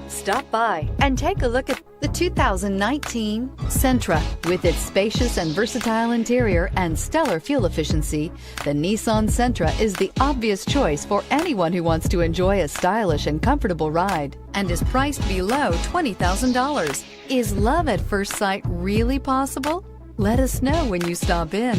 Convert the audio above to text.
Stop by and take a look at the 2019 Sentra. With its spacious and versatile interior and stellar fuel efficiency, the Nissan Sentra is the obvious choice for anyone who wants to enjoy a stylish and comfortable ride, and is priced below $20,000. Is love at first sight really possible? Let us know when you stop in.